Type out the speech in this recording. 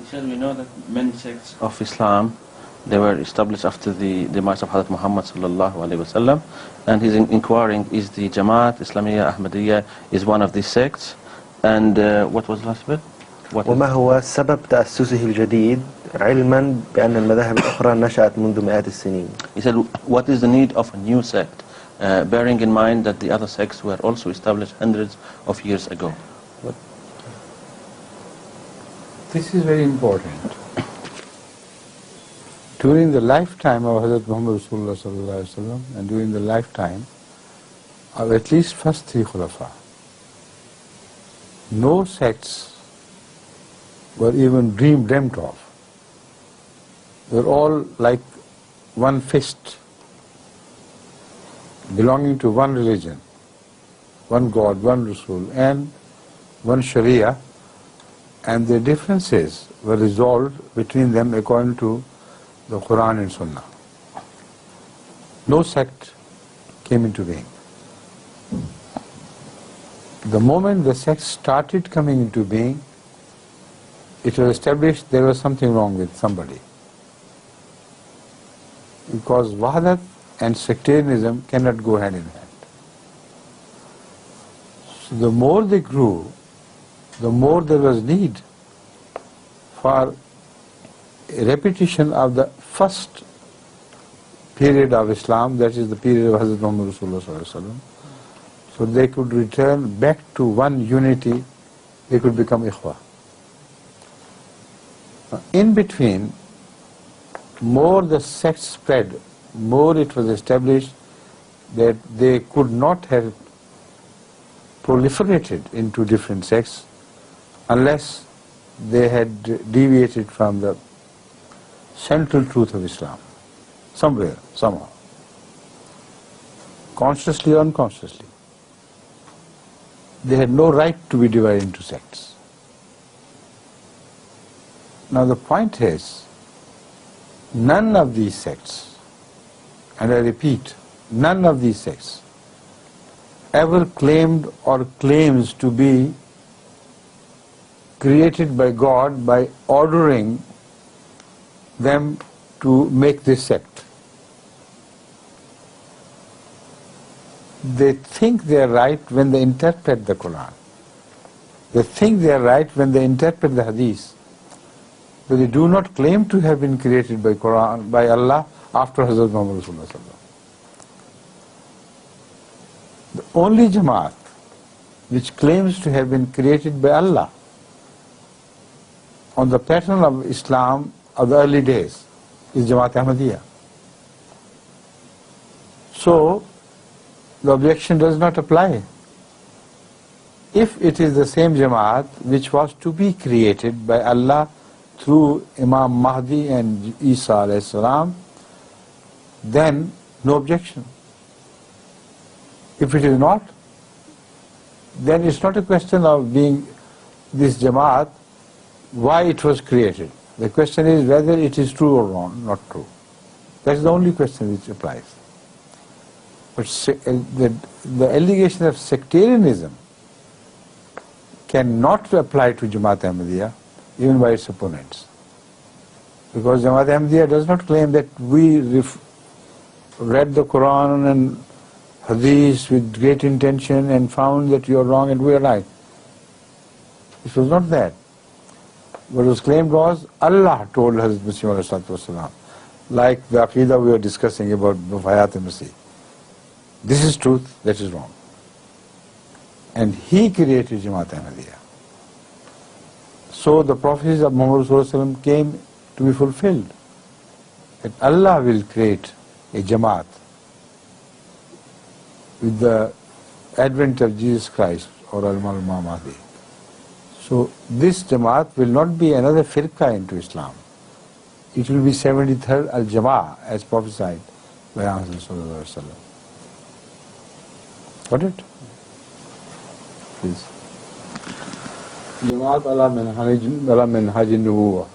He said we know that many sects of Islam, they were established after the demise of Hazrat Muhammad sallallahu alaihi wasallam, and he's inquiring, is the Jamaat Ahmadiyya is one of these sects, and what was the last bit? وما هو سبب تأسسه الجديد علما بأن المذاهب الأخرى نشأت منذ مئات السنين. He said, what is the need of a new sect, bearing in mind that the other sects were also established hundreds of years ago? This is very important. During the lifetime of Hazrat Muhammad Rasulullah sallallahu alaihi wasallam, and during the lifetime of at least first three Khulafa, no sects were even dreamt of. They were all like one fist, belonging to one religion, one God, one Rasul, and one Sharia, and their differences were resolved between them according to the Quran and Sunnah. No sect came into being. The moment the sects started coming into being, it was established there was something wrong with somebody. Because Wahdat and sectarianism cannot go hand in hand. So the more they grew, the more there was need for a repetition of the first period of Islam, that is the period of Hazrat Muhammad Rasulullah sallallahu alaihi wasallam. So they could return back to one unity, they could become ikhwa. In between, more the sects spread, more it was established that they could not have proliferated into different sects unless they had deviated from the central truth of Islam, somewhere, somehow, consciously or unconsciously. They had no right to be divided into sects. Now the point is, none of these sects, and I repeat, none of these sects ever claimed or claims to be created by God by ordering them to make this sect. They think they are right when they interpret the Quran. They think they are right when they interpret the Hadith. But they do not claim to have been created by Quran, by Allah, after Hazrat Muhammad Rasulullah sallallahu alaihi wasallam. The only Jamaat which claims to have been created by Allah on the pattern of Islam of the early days is Jamaat Ahmadiyya. So, the objection does not apply. If it is the same Jamaat which was to be created by Allah through Imam Mahdi and Isa alayhi salam, then no objection. If it is not, then it's not a question of being this Jamaat, why it was created. The question is whether it is true or wrong, not true. That's the only question which applies. But the allegation of sectarianism cannot apply to Jamaat Ahmadiyya, even by its opponents. Because Jamaat Ahmadiyya does not claim that we read the Quran and Hadith with great intention and found that you are wrong and we are right. It was not that. What was claimed was Allah told Hazrat Masih alayhi wasallam, like the Aqidah we were discussing about Wafat and Masih. This is truth, that is wrong. And he created Jamaat Ahmadiyya. So the prophecies of Muhammad Rasulullah came to be fulfilled. That Allah will create a Jamaat with the advent of Jesus Christ or Al-Imam Mahdi. So this Jamaat will not be another firqa into Islam. It will be 73rd Al-Jama'ah as prophesied by Muhammad Sallallahu Alaihi Wasallam. Got it? Please. Jamaat ala minhaj nubuwwah.